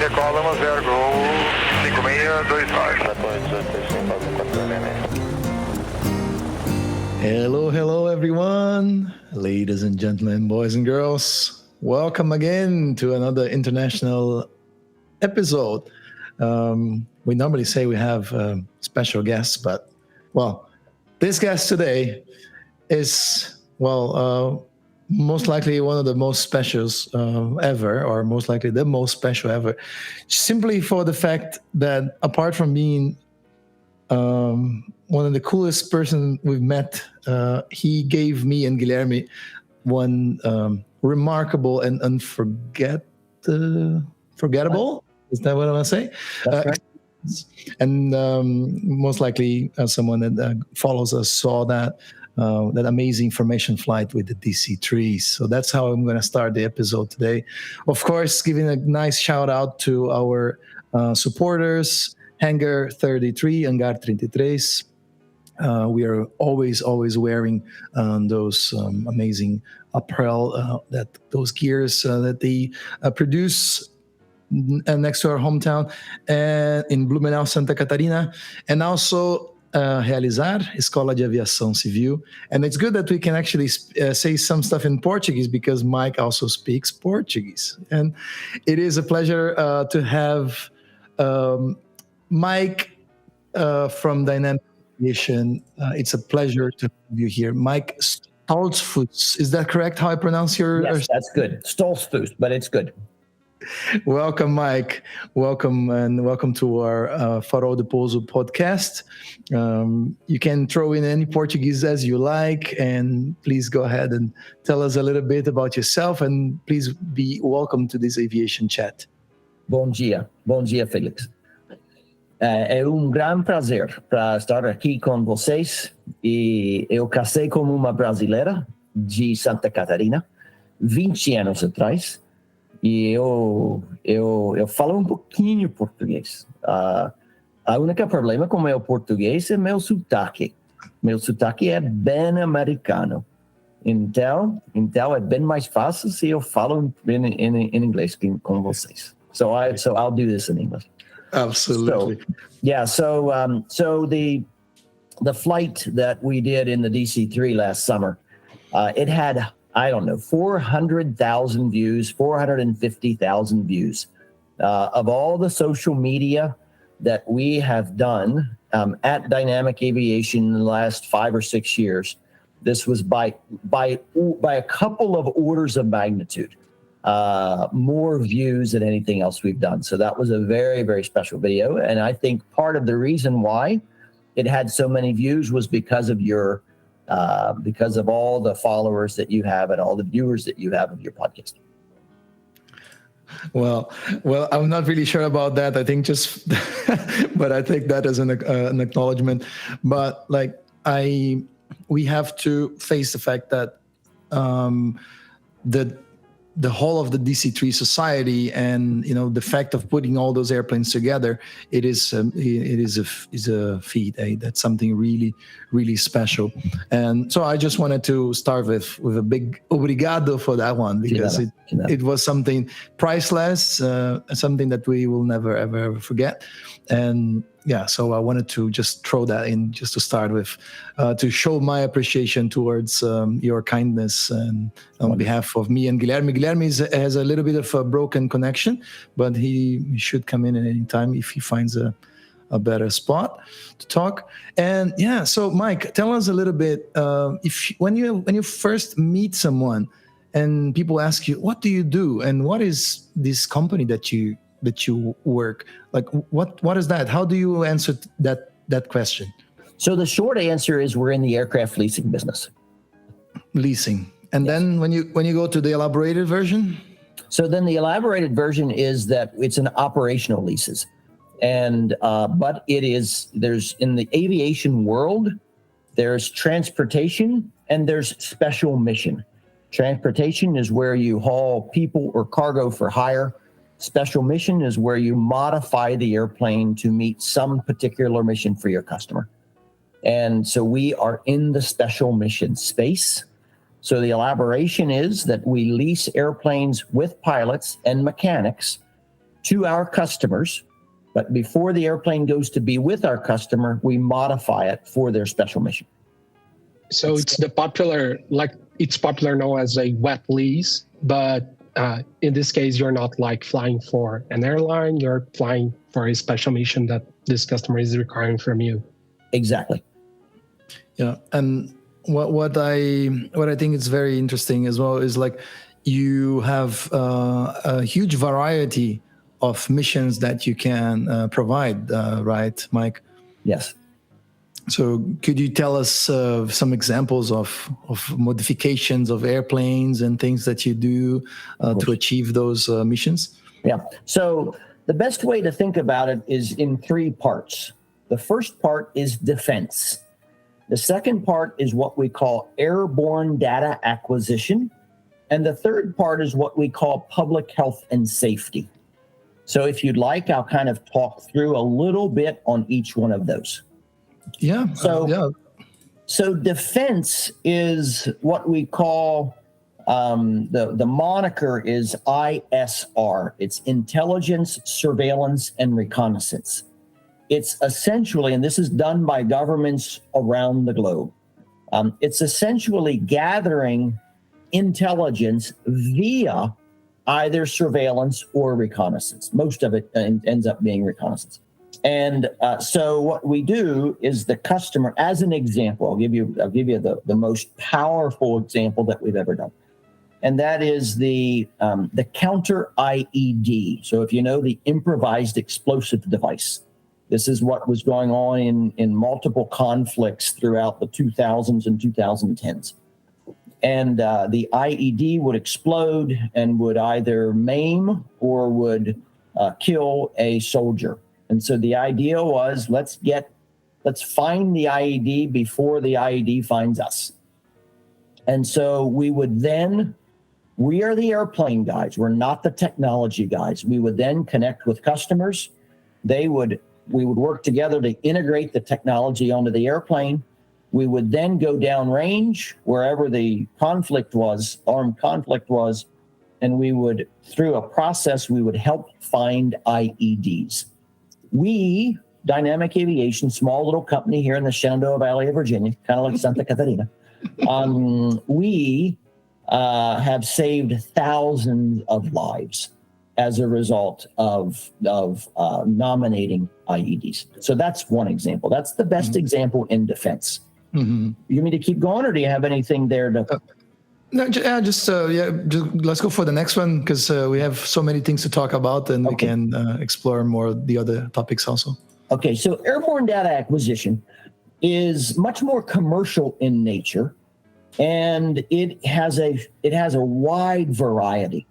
decola 10 Gol 5625. Hello, everyone. Ladies and gentlemen, boys and girls. Welcome again to another international episode. We normally say we have special guests, but, this guest today is, most likely one of the most specials ever, or most likely the most special ever, simply for the fact that apart from being one of the coolest person we've met, he gave me and Guilherme one remarkable and forgettable. Is that what I want to say? That's right. And most likely someone that follows us saw that amazing formation flight with the DC-3s. So that's how I'm going to start the episode today. Of course, giving a nice shout out to our supporters, Hangar 33, Hangar 33s. We are always wearing those amazing apparel, those gears that they produce next to our hometown and in Blumenau, Santa Catarina, and also Realizar, Escola de Aviação Civil. And it's good that we can actually say some stuff in Portuguese because Mike also speaks Portuguese. And it is a pleasure to have Mike from Dynamic Aviation. It's a pleasure to have you here. Mike Stoltzfus, is that correct how I pronounce your... Yes, that's good. Stoltzfus, but it's good. Welcome, Mike. Welcome to our Farol de Pouso podcast. You can throw in any Portuguese as you like, and please go ahead and tell us a little bit about yourself, and please be welcome to this aviation chat. Bom dia, Felix. É grande prazer para estar aqui com vocês. E eu casei com uma brasileira de Santa Catarina, 20 anos atrás. E eu falo pouquinho português. A única problema com meu português é meu sotaque. Meu sotaque é bem americano. Então é bem mais fácil se eu falo em inglês com vocês. So I'll do this in English. Absolutely. So the flight that we did in the DC-3 last summer, it had, 400,000 views, 450,000 views of all the social media that we have done at Dynamic Aviation in the last 5 or 6 years. This was by a couple of orders of magnitude more views than anything else we've done. So that was a very, very special video. And I think part of the reason why it had so many views was because of because of all the followers that you have and all the viewers that you have of your podcast. Well, I'm not really sure about that. I think but I take that as an acknowledgement. But we have to face the fact that the whole of the DC-3 society and the fact of putting all those airplanes together, it is a feat. That's something really, really special. And so I just wanted to start with a big obrigado for that one, because it was something priceless, something that we will never ever forget. And so I wanted to just throw that in just to start with, to show my appreciation towards your kindness and on behalf of me and Guilherme. Guilherme has a little bit of a broken connection, but he should come in at any time if he finds a better spot to talk. And so Mike, tell us a little bit, when you first meet someone and people ask you, what do you do? And what is this company that you work? Like, what is that? How do you answer that question? So the short answer is we're in the aircraft leasing business. Leasing. And then when you go to the elaborated version? So then the elaborated version is that it's an operational leases. And but there's in the aviation world, there's transportation and there's special mission. Transportation is where you haul people or cargo for hire. Special mission is where you modify the airplane to meet some particular mission for your customer. And so we are in the special mission space. So the elaboration is that we lease airplanes with pilots and mechanics to our customers, but before the airplane goes to be with our customer, we modify it for their special mission. So it's popular now as a wet lease, but in this case, you're not like flying for an airline, you're flying for a special mission that this customer is requiring from you. Exactly. Yeah, and what I think is very interesting as well is like you have a huge variety of missions that you can provide, right, Mike? Yes. So could you tell us some examples of modifications of airplanes and things that you do to achieve those missions? Yeah. So the best way to think about it is in three parts. The first part is defense. The second part is what we call airborne data acquisition. And the third part is what we call public health and safety. So if you'd like, I'll kind of talk through a little bit on each one of those. Yeah. So defense is what we call, the moniker is ISR. It's intelligence, surveillance, and reconnaissance. It's essentially, and this is done by governments around the globe, it's essentially gathering intelligence via either surveillance or reconnaissance. Most of it ends up being reconnaissance. And so what we do is the customer, as an example, I'll give you the most powerful example that we've ever done. And that is the counter IED. So if you know the improvised explosive device, this is what was going on in multiple conflicts throughout the 2000s and 2010s. And the IED would explode and would either maim or would kill a soldier. And so the idea was, let's find the IED before the IED finds us. And so we are the airplane guys. We're not the technology guys. We would then connect with customers. We would work together to integrate the technology onto the airplane. We would then go downrange wherever the armed conflict was, and we would, through a process, we would help find IEDs. We, Dynamic Aviation, small little company here in the Shenandoah Valley of Virginia, kind of like Santa Catarina, we have saved thousands of lives as a result of nominating IEDs. So that's one example. That's the best example in defense. Mm-hmm. You want me to keep going, or do you have anything there to... No, just let's go for the next one, because we have so many things to talk about, and we can explore more the other topics also. Okay, so airborne data acquisition is much more commercial in nature, and it has a wide variety.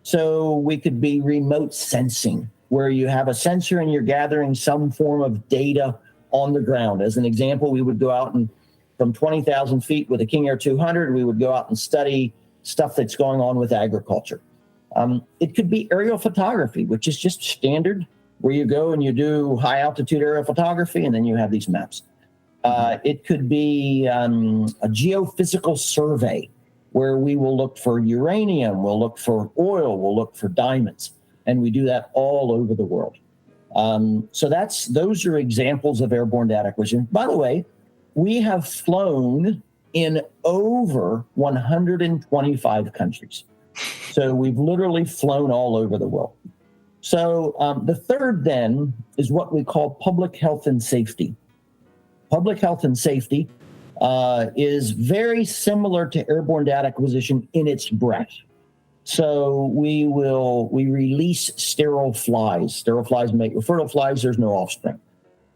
So we could be remote sensing, where you have a sensor and you're gathering some form of data on the ground. As an example, we would go out and from 20,000 feet with a King Air 200, we would go out and study stuff that's going on with agriculture. It could be aerial photography, which is just standard, where you go and you do high altitude aerial photography, and then you have these maps. It could be a geophysical survey, where we will look for uranium, we'll look for oil, we'll look for diamonds, and we do that all over the world. So those are examples of airborne data acquisition. By the way, we have flown in over 125 countries. So we've literally flown all over the world. So the third then is what we call public health and safety. Public health and safety is very similar to airborne data acquisition in its breadth. So we release sterile flies. Sterile flies make fertile flies, there's no offspring.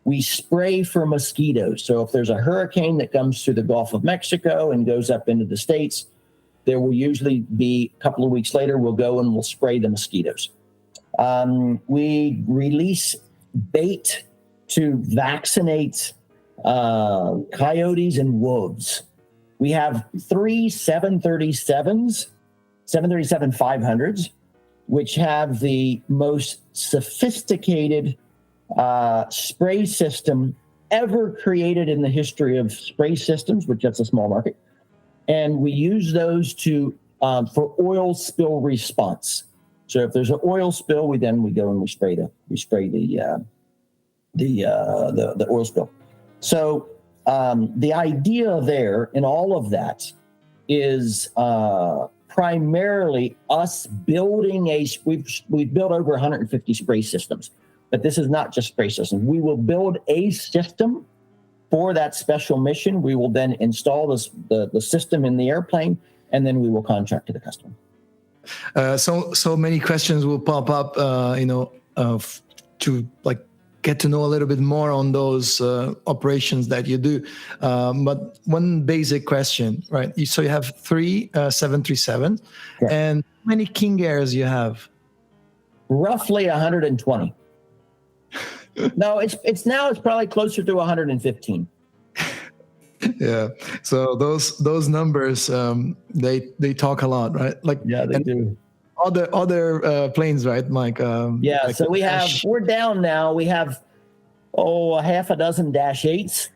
We spray for mosquitoes. So if there's a hurricane that comes through the Gulf of Mexico and goes up into the States, there will usually be a couple of weeks later, we'll go and we'll spray the mosquitoes. We release bait to vaccinate coyotes and wolves. We have 3 737-500s, which have the most sophisticated spray system ever created in the history of spray systems, which is a small market. And we use those for oil spill response. So if there's an oil spill, we go and we spray the oil spill. So the idea there in all of that is primarily us building we've built over 150 spray systems, but this is not just spray systems. We will build a system for that special mission. We will then install the system in the airplane, and then we will contract to the customer. So many questions will pop up, to like get to know a little bit more on those operations that you do. But one basic question, right? So you have 3 737, yeah. And how many King Airs you have? Roughly 120. No, it's probably closer to 115. Yeah. So those numbers, they talk a lot, right? Like, yeah, they do. Other planes, right, Mike? Yeah. Like so we're down now. We have a half a dozen Dash 8s,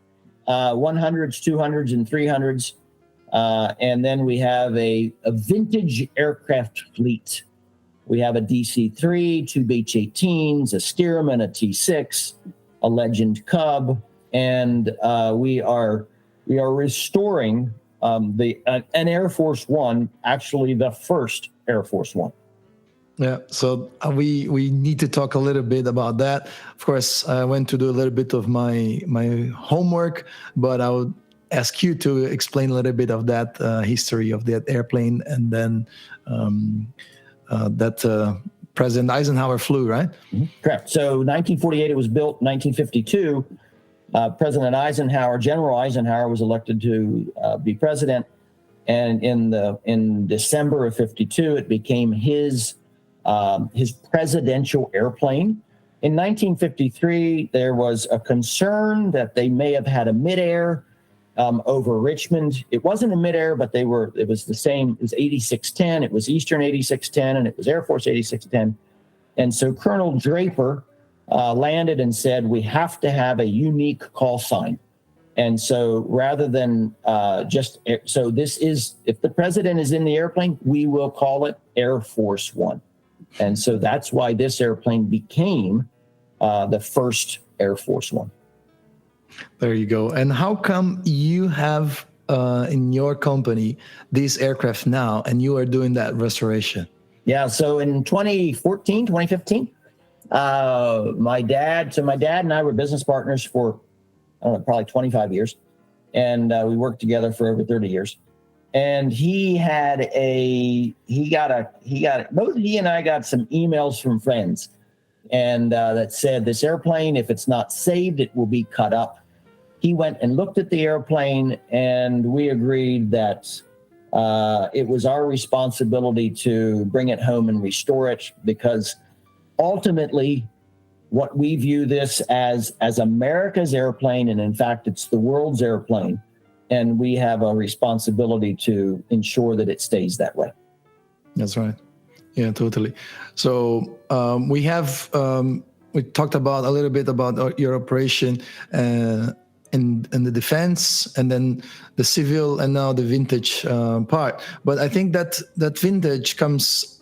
100s, 200s, and 300s, and then we have a vintage aircraft fleet. We have a DC-3, 2 H-18s, a Stearman, a T-6, a Legend Cub, and we are restoring an Air Force One, actually the first Air Force One. Yeah, so we need to talk a little bit about that. Of course, I went to do a little bit of my homework, but I would ask you to explain a little bit of that history of that airplane, and then that President Eisenhower flew, right? Mm-hmm. Correct. So 1948, it was built. 1952, President Eisenhower, General Eisenhower, was elected to be president, and in December of 52, it became his presidential airplane. In 1953, there was a concern that they may have had a midair over Richmond. It wasn't a midair, but it was the same. It was 8610. It was Eastern 8610, and it was Air Force 8610. And so Colonel Draper landed and said, we have to have a unique call sign. And so rather than if the president is in the airplane, we will call it Air Force One. And so that's why this airplane became the first Air Force One. There you go. And how come you have in your company these aircraft now, and you are doing that restoration? Yeah. So in 2015, my dad and I were business partners for probably 25 years, and we worked together for over 30 years. And both he and I got some emails from friends, and that said, this airplane, if it's not saved, it will be cut up. He went and looked at the airplane, and we agreed that it was our responsibility to bring it home and restore it, because ultimately what we view this as America's airplane, and in fact, it's the world's airplane. And we have a responsibility to ensure that it stays that way. That's right. Yeah, totally. So we talked about a little bit about your operation in the defense, and then the civil, and now the vintage part. But I think that vintage comes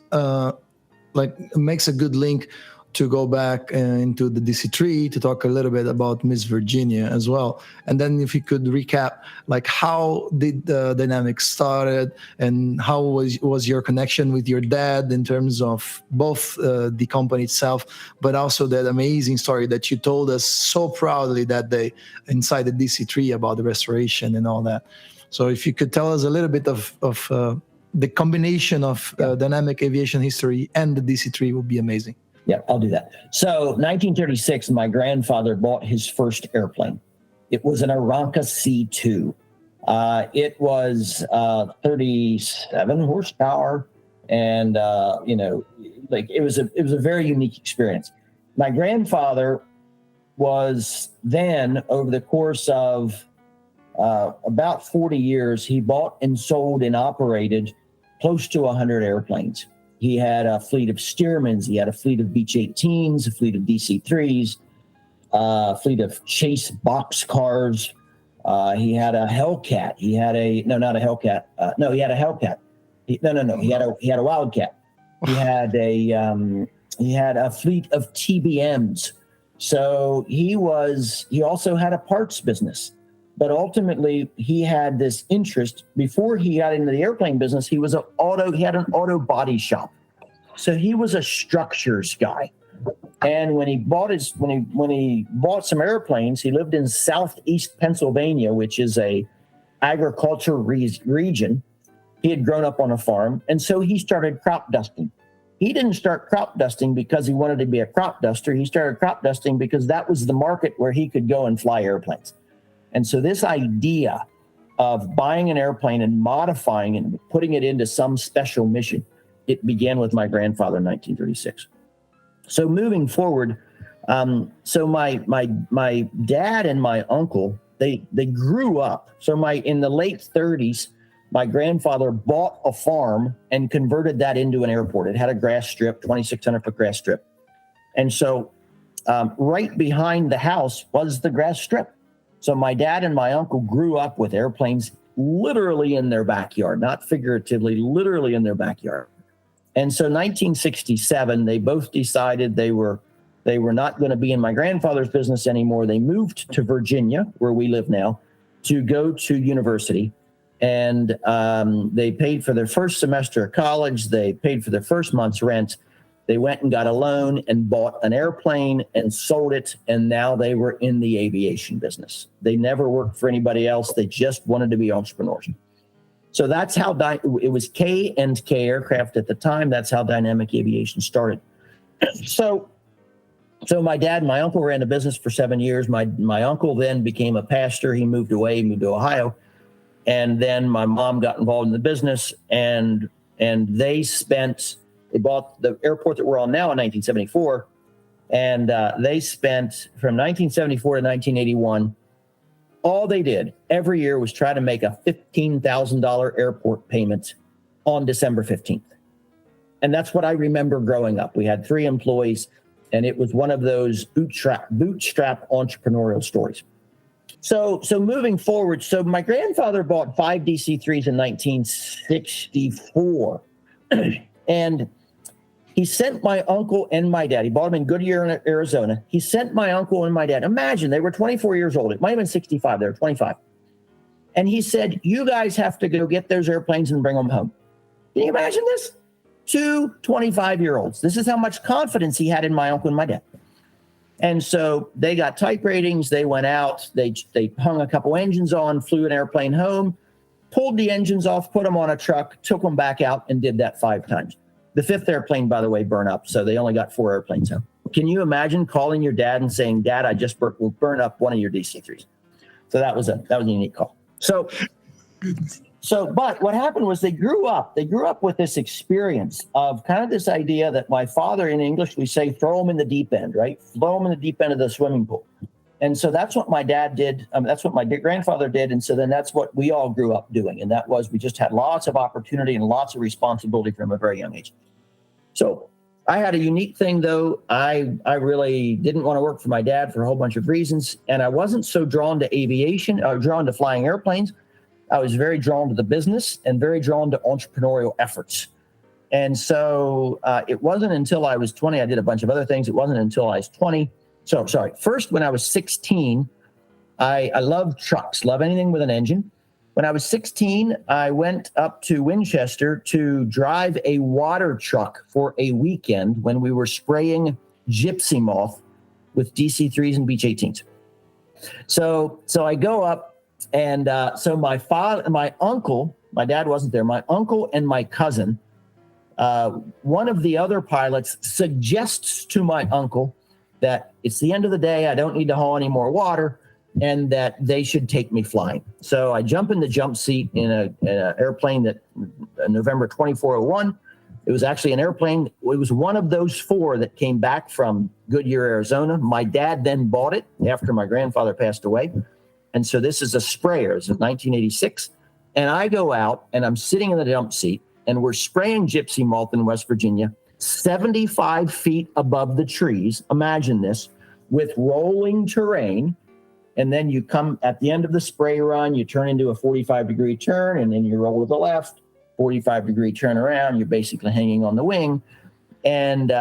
makes a good link to go back into the DC-3 to talk a little bit about Miss Virginia as well. And then if you could recap, like, how did the Dynamics started, and how was your connection with your dad in terms of both the company itself, but also that amazing story that you told us so proudly that day inside the DC-3 about the restoration and all that. So if you could tell us a little bit of the combination of dynamic aviation history and the DC-3 would be amazing. Yeah, I'll do that. So 1936, my grandfather bought his first airplane. It was an Aranca C2. It was 37 horsepower, and it was a very unique experience. My grandfather was then, over the course of about 40 years, he bought and sold and operated close to 100 airplanes. He had a fleet of Stearmans. He had a fleet of Beech-18s, a fleet of DC-3s, a fleet of Chase boxcars. He had a Hellcat. He had a Wildcat. He had a fleet of TBMs. So he also had a parts business, but ultimately he had this interest. Before he got into the airplane business, he had an auto body shop. So he was a structures guy. And when he bought some airplanes, he lived in southeast Pennsylvania, which is a agriculture region. He had grown up on a farm, and so he started crop dusting. He didn't start crop dusting because he wanted to be a crop duster. He started crop dusting because that was the market where he could go and fly airplanes. And so this idea of buying an airplane and modifying it and putting it into some special mission, it began with my grandfather in 1936. So moving forward, so my dad and my uncle, they grew up. So in the late 30s, my grandfather bought a farm and converted that into an airport. It had a grass strip, 2,600-foot grass strip. And so right behind the house was the grass strip. So my dad and my uncle grew up with airplanes literally in their backyard, not figuratively, literally in their backyard. And so 1967, they both decided they were not going to be in my grandfather's business anymore. They moved to Virginia, where we live now, to go to university. And they paid for their first semester of college. They paid for their first month's rent. They went and got a loan and bought an airplane and sold it. And now they were in the aviation business. They never worked for anybody else. They just wanted to be entrepreneurs. So that's how it was K&K Aircraft at the time. That's how Dynamic Aviation started. So my dad and my uncle ran a business for 7 years. My uncle then became a pastor. He moved away, moved to Ohio. And then my mom got involved in the business, and they bought the airport that we're on now in 1974. And they spent from 1974 to 1981, all they did every year was try to make a $15,000 airport payment on December 15th. And that's what I remember growing up. We had 3 employees, and it was one of those bootstrap entrepreneurial stories. So moving forward, so my grandfather bought 5 DC-3s in 1964. And he sent my uncle and my dad. He bought them in Goodyear, Arizona. He sent my uncle and my dad. Imagine, they were 24 years old. It might have been 65. They were 25. And he said, you guys have to go get those airplanes and bring them home. Can you imagine this? 2 25-year-olds. This is how much confidence he had in my uncle and my dad. And so they got type ratings. They went out. They hung a couple engines on, flew an airplane home, pulled the engines off, put them on a truck, took them back out, and did that 5 times. The 5th airplane, by the way, burned up. So they only got 4 airplanes home. Can you imagine calling your dad and saying, Dad, I just burn up one of your DC-3s? So that was a unique call. But what happened was they grew up with this experience of kind of this idea that my father, in English, we say, throw them in the deep end, right? Throw them in the deep end of the swimming pool. And so that's what my dad did. That's what my grandfather did. And so then that's what we all grew up doing. And that was, we just had lots of opportunity and lots of responsibility from a very young age. So I had a unique thing, though. I really didn't want to work for my dad for a whole bunch of reasons. And I wasn't so drawn to aviation, or drawn to flying airplanes. I was very drawn to the business and very drawn to entrepreneurial efforts. And so it wasn't until I was 20, I did a bunch of other things. It wasn't until I was 20. So, sorry. First, when I was 16, I loved trucks, love anything with an engine. When I was 16, I went up to Winchester to drive a water truck for a weekend when we were spraying gypsy moth with DC-3s and Beech 18s. So I go up, and so my uncle, my dad wasn't there, my uncle and my cousin, one of the other pilots suggests to my uncle that it's the end of the day, I don't need to haul any more water, and that they should take me flying. So I jump in the jump seat in an airplane that November 2401. It was actually an airplane. It was one of those 4 that came back from Goodyear, Arizona. My dad then bought it after my grandfather passed away. And so this is a sprayer. It's 1986. And I go out and I'm sitting in the jump seat, and we're spraying gypsy moth in West Virginia, 75 feet above the trees. Imagine this, with rolling terrain. And then you come at the end of the spray run, you turn into a 45-degree turn, and then you roll to the left, 45-degree turnaround. You're basically hanging on the wing. And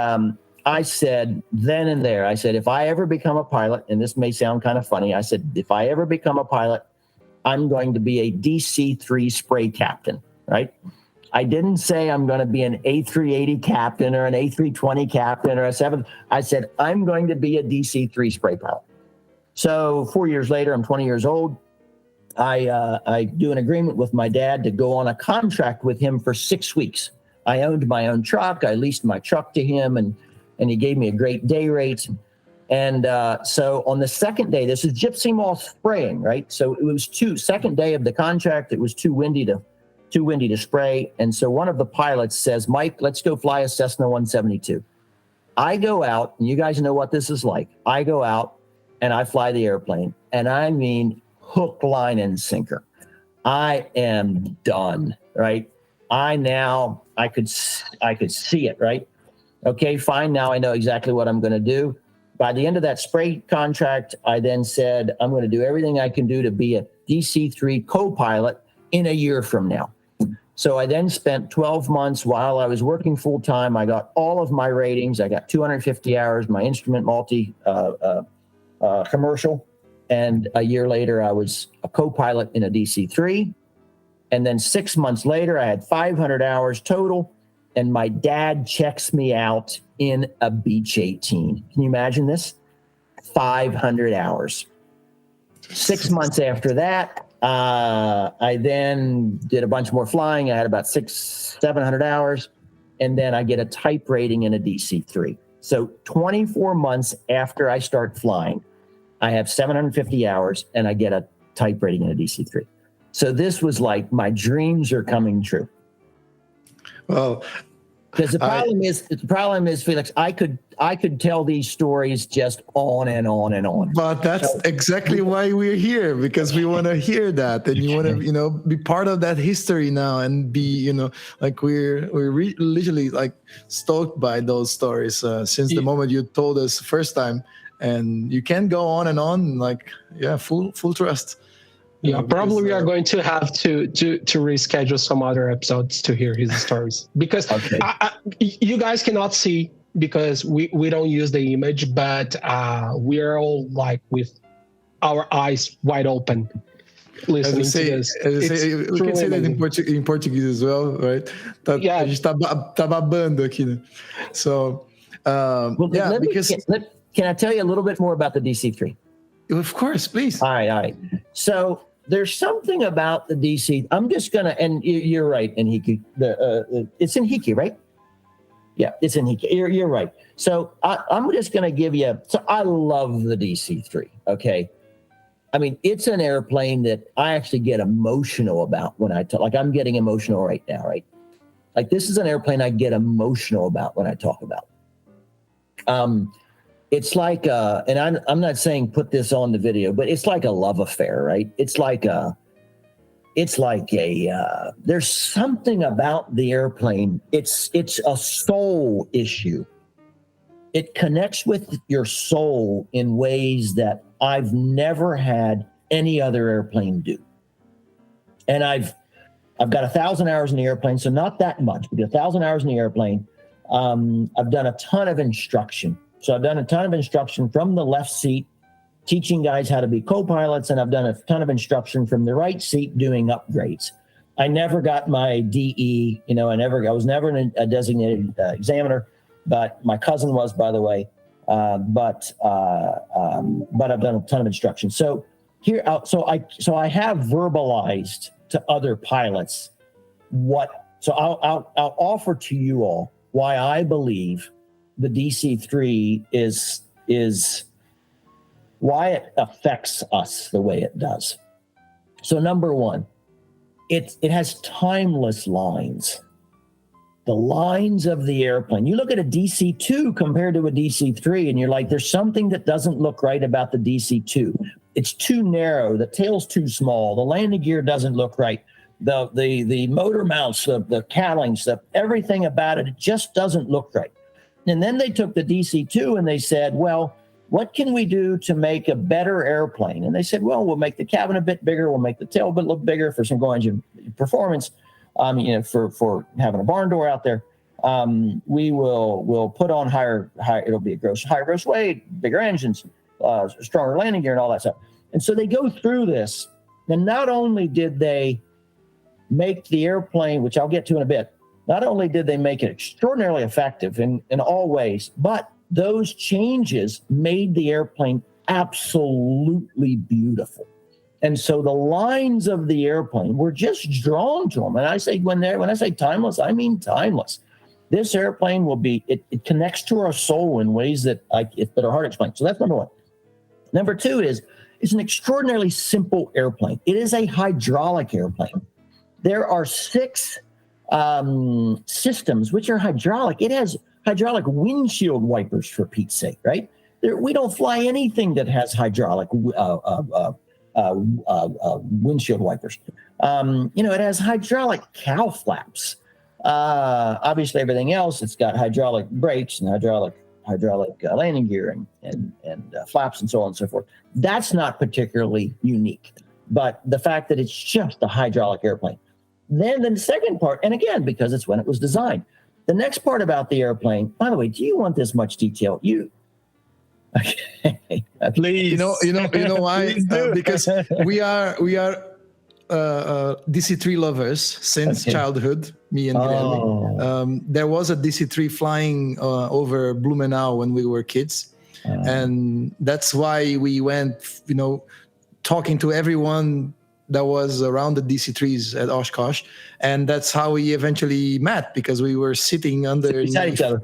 I said then and there, I said, if I ever become a pilot, and this may sound kind of funny, I said, if I ever become a pilot, I'm going to be a DC-3 spray captain, right? I didn't say I'm going to be an A380 captain or an A320 captain or a 7. I said, I'm going to be a DC-3 spray pilot. So 4 years later, I'm 20 years old. I do an agreement with my dad to go on a contract with him for 6 weeks. I owned my own truck. I leased my truck to him, and he gave me a great day rate. And so on the second day, this is gypsy moth spraying, right? So it was second day of the contract. It was too windy to spray. And so one of the pilots says, Mike, let's go fly a Cessna 172. I go out, and you guys know what this is like. I go out and I fly the airplane, and I mean hook, line, and sinker. I am done, right? I could see it, right? Okay, fine. Now I know exactly what I'm going to do. By the end of that spray contract, I then said, I'm going to do everything I can do to be a DC-3 co-pilot in a year from now. So I then spent 12 months while I was working full time. I got all of my ratings. I got 250 hours, my instrument multi commercial. And a year later, I was a co-pilot in a DC-3. And then 6 months later, I had 500 hours total. And my dad checks me out in a Beech 18. Can you imagine this? 500 hours. 6 months after that, I then did a bunch more flying. I had about 700 hours. And then I get a type rating in a DC-3. So 24 months after I start flying, I have 750 hours and I get a type rating in a DC-3. So this was like my dreams are coming true. Well, because the problem is, Felix, I could tell these stories just on and on and on. But that's exactly why we're here, because we want to hear that, and you want to, be part of that history now, and be, like we're literally like stoked by those stories since the moment you told us the first time, and you can go on and on, like full trust. Yeah, probably we are going to have to reschedule some other episodes to hear his stories, because you guys cannot see because we don't use the image, but we are all like with our eyes wide open listening to this. We can say that in Portuguese as well, right? A gente tá babando aqui, né? So, can I tell you a little bit more about the DC-3? Of course, please. All right. So there's something about the DC. I'm just gonna, and you're right, Enrique. It's Enrique, right? Yeah, it's Enrique. You're right. So I'm just gonna give you. So I love the DC-3. Okay, I mean it's an airplane that I actually get emotional about when I talk. Like I'm getting emotional right now, right? Like this is an airplane I get emotional about when I talk about. It's like, and I'm not saying put this on the video, but it's like a love affair, right? It's like there's something about the airplane. It's a soul issue. It connects with your soul in ways that I've never had any other airplane do. And I've got 1,000 hours in the airplane, so not that much, but 1,000 hours in the airplane. I've done a ton of instruction. So I've done a ton of instruction from the left seat, teaching guys how to be co-pilots, and I've done a ton of instruction from the right seat doing upgrades. I never got my DE, I was never a designated examiner, but my cousin was, by the way. But I've done a ton of instruction. So here, so I have verbalized to other pilots so I'll offer to you all why I believe the DC-3 is why it affects us the way it does. So number one, it has timeless lines. The lines of the airplane. You look at a DC-2 compared to a DC-3 and you're like, there's something that doesn't look right about the DC-2. It's too narrow. The tail's too small. The landing gear doesn't look right. The motor mounts, the cowlings, everything about it just doesn't look right. And then they took the DC-2 and they said, well, what can we do to make a better airplane? And they said, well, we'll make the cabin a bit bigger. We'll make the tail a bit look bigger for some go engine performance. for having a barn door out there. We'll put on higher, it'll be higher gross weight, bigger engines, stronger landing gear and all that stuff. And so they go through this. And not only did they make the airplane, which I'll get to in a bit, not only did they make it extraordinarily effective in all ways, but those changes made the airplane absolutely beautiful. And so the lines of the airplane were just drawn to them. And I say, when I say timeless, I mean timeless. This airplane will be, it connects to our soul in ways that are hard to explain. So that's number one. Number two is, it's an extraordinarily simple airplane. It is a hydraulic airplane. There are 6 systems which are hydraulic. It has hydraulic windshield wipers, for Pete's sake, right? We don't fly anything that has hydraulic windshield wipers. It has hydraulic cow flaps. Obviously, everything else, it's got hydraulic brakes and hydraulic landing gear and flaps and so on and so forth. That's not particularly unique, but the fact that it's just a hydraulic airplane. Then the second part, and again, because it's when it was designed, the next part about the airplane, by the way, do you want this much detail? Okay. Please. You know why? Because we are DC-3 lovers since childhood, me and Guilherme. There was a DC-3 flying over Blumenau when we were kids. And that's why we went, talking to everyone that was around the DC-3s at Oshkosh. And that's how we eventually met, because we were sitting beside each other.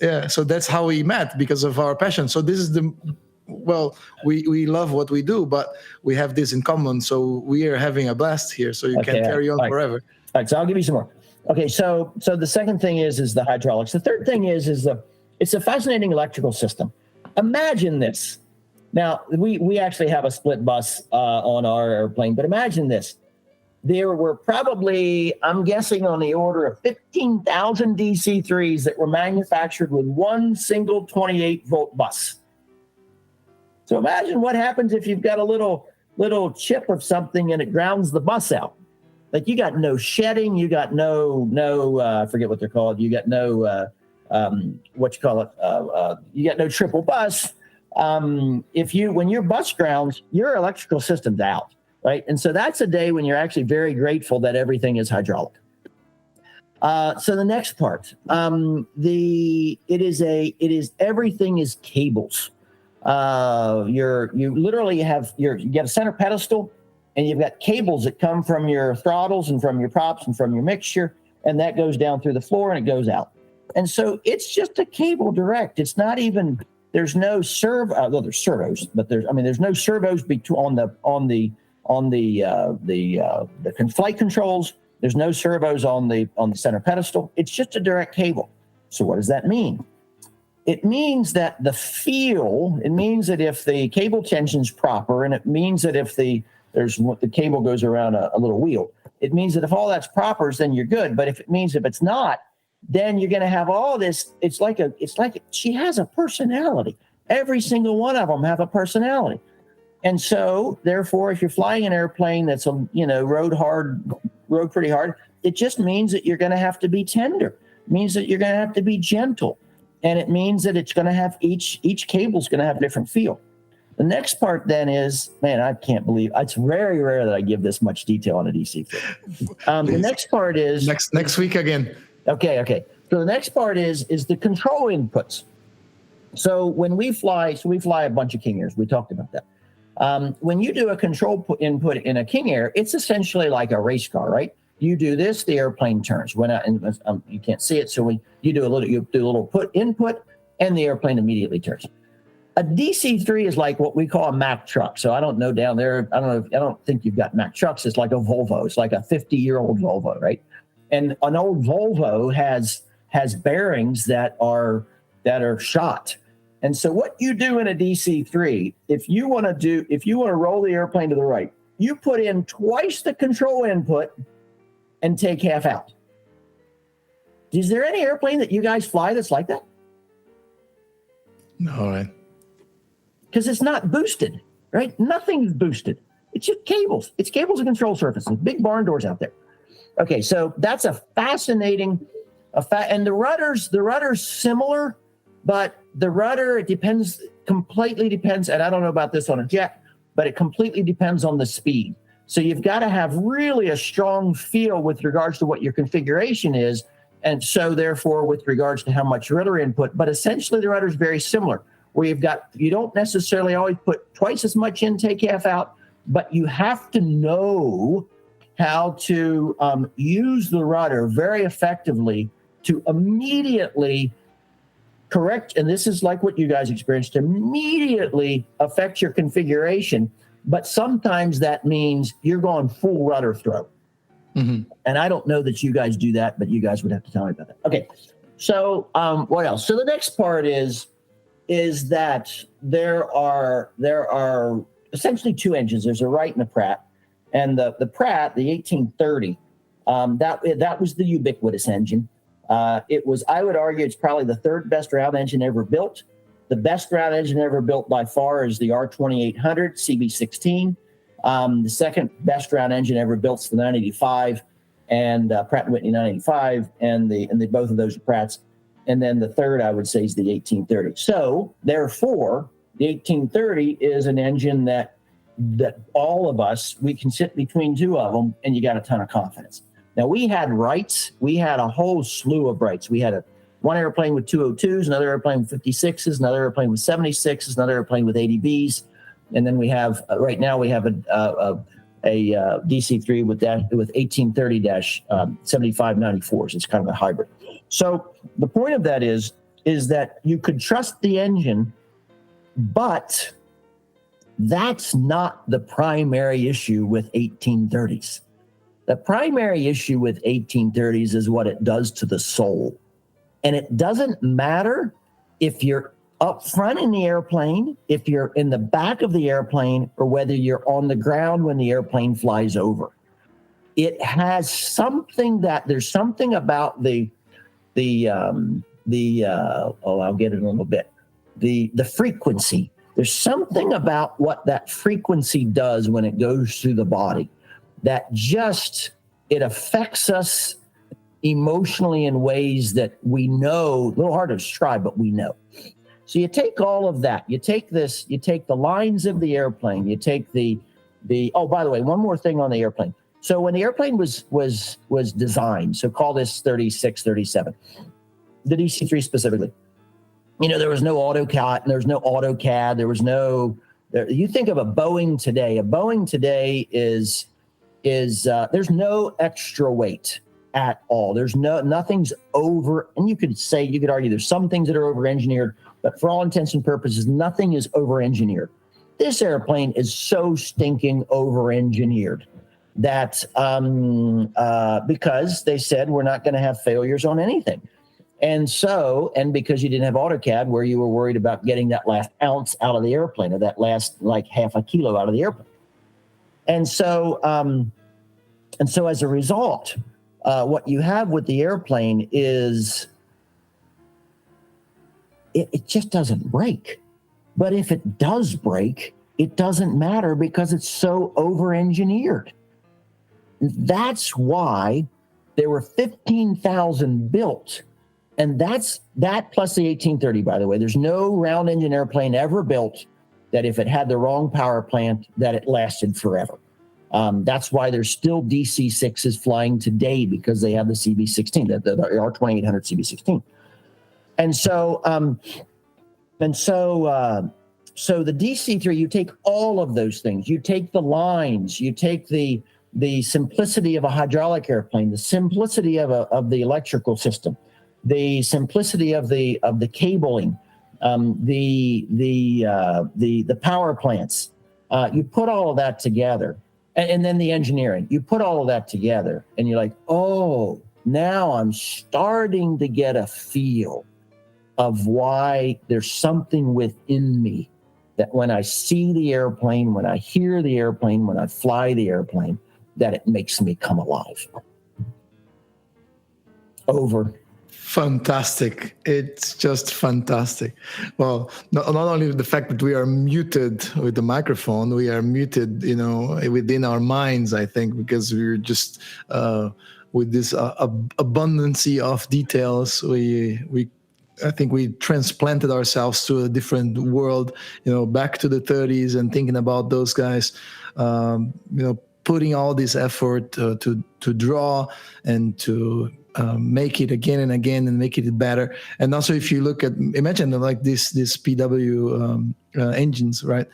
Yeah, so that's how we met, because of our passion. So this is we love what we do, but we have this in common. So we are having a blast here. So you can carry on forever. All right, so I'll give you some more. Okay, so the second thing is the hydraulics. The third thing is it's a fascinating electrical system. Imagine this. Now, we actually have a split bus on our airplane, but imagine this. There were probably, I'm guessing, on the order of 15,000 DC-3s that were manufactured with one single 28-volt bus. So imagine what happens if you've got a little chip of something and it grounds the bus out. Like, you got no shedding, you got no I forget what they're called. You got no you got no triple bus. When your bus grounds, your electrical system's out. Right. And so that's a day when you're actually very grateful that everything is hydraulic. So the next part, everything is cables. You literally you get a center pedestal, and you've got cables that come from your throttles and from your props and from your mixture, and that goes down through the floor and it goes out. And so it's just a cable direct. It's not even, there's no servo. Well, there's servos, but there's no servos on the flight controls. There's no servos on the center pedestal. It's just a direct cable. So what does that mean? It means that it means that if the cable tension's proper, and it means that if the cable goes around a little wheel, it means that if all that's proper, then you're good. But if it's not, then you're going to have all this. It's like she has a personality. Every single one of them have a personality. And so, therefore, if you're flying an airplane that's rode pretty hard, it just means that you're going to have to be tender. It means that you're going to have to be gentle, and it means that it's going to have each cable's going to have a different feel. The next part then is, man, I can't believe it's very rare that I give this much detail on a DC-3. The next part is next week again. Okay. So the next part is the control inputs. So when we fly a bunch of King Airs. We talked about that. When you do a control input in a King Air, it's essentially like a race car, right? You do this, the airplane turns. You can't see it, so you do a little input, and the airplane immediately turns. A DC-3 is like what we call a Mack truck. So I don't know down there. I don't think you've got Mack trucks. It's like a Volvo. It's like a 50-year-old Volvo, right? And an old Volvo has bearings that are shot. And so what you do in a DC-3, if you want to roll the airplane to the right, you put in twice the control input and take half out. Is there any airplane that you guys fly that's like that? No, right. Because it's not boosted, right? Nothing's boosted. It's just cables. It's cables and control surfaces, big barn doors out there. Okay, so that's a fascinating, and the rudder's similar, but the rudder, completely depends, and I don't know about this on a jet, but it completely depends on the speed. So you've got to have really a strong feel with regards to what your configuration is, and so therefore with regards to how much rudder input, but essentially the rudder is very similar, where you don't necessarily always put twice as much in, take half out, but you have to know how to use the rudder very effectively to immediately correct, and this is like what you guys experienced, immediately affect your configuration, but sometimes that means you're going full rudder throw. Mm-hmm. And I don't know that you guys do that, but you guys would have to tell me about that. Okay, so what else? So the next part is that there are essentially two engines. There's a Wright and a Pratt, and the Pratt, the 1830, that was the ubiquitous engine. It was, I would argue, it's probably the third best round engine ever built. The best round engine ever built by far is the R2800 CB16. The second best round engine ever built is the 985 and Pratt & Whitney 985, and both of those are Pratts. And then the third, I would say, is the 1830. So therefore, the 1830 is an engine that all of us, we can sit between two of them, and you got a ton of confidence. Now, we had Wrights. We had a whole slew of Wrights. We had one airplane with 202s, another airplane with 56s, another airplane with 76s, another airplane with 80Bs. And then we have, right now, we have a DC-3 with 1830-7594s. It's kind of a hybrid. So the point of that is that you could trust the engine, but that's not the primary issue with 1830s. The primary issue with 1830s is what it does to the soul. And it doesn't matter if you're up front in the airplane, if you're in the back of the airplane, or whether you're on the ground when the airplane flies over. It has something there's something about I'll get it in a little bit. The frequency. There's something about what that frequency does when it goes through the body that it affects us emotionally in ways that we know, a little hard to describe, but we know. So you take all of that, you take the lines of the airplane, you take oh, by the way, one more thing on the airplane. So when the airplane was designed, so call this 36, 37, the DC-3 specifically, there was no AutoCAD, you think of a Boeing today. A Boeing today is there's no extra weight at all. Nothing's over, and you could argue there's some things that are over-engineered, but for all intents and purposes, nothing is over-engineered. This airplane is so stinking over-engineered that because they said we're not going to have failures on anything. And because you didn't have AutoCAD, where you were worried about getting that last ounce out of the airplane, or that last like half a kilo out of the airplane. And so as a result, what you have with the airplane is it just doesn't break. But if it does break, it doesn't matter because it's so over-engineered. That's why there were 15,000 built. And that plus the 1830, by the way. There's no round engine airplane ever built that if it had the wrong power plant, that it lasted forever. That's why there's still DC-6s flying today, because they have the CB16, the R2800 CB16. So the DC-3, you take all of those things. You take the lines, you take the simplicity of a hydraulic airplane, the simplicity of the electrical system, the simplicity of the cabling, the power plants. You put all of that together, and then the engineering. You put all of that together, and you're like, oh, now I'm starting to get a feel of why there's something within me that when I see the airplane, when I hear the airplane, when I fly the airplane, that it makes me come alive. Over. Fantastic. It's just fantastic. Well, not only the fact that we are muted with the microphone, we are muted, within our minds, I think, because we're just with this abundance of details. I think we transplanted ourselves to a different world, back to the 30s and thinking about those guys, putting all this effort to draw and to make it again and again and make it better. And also, if you look at, imagine like this PW engines, right?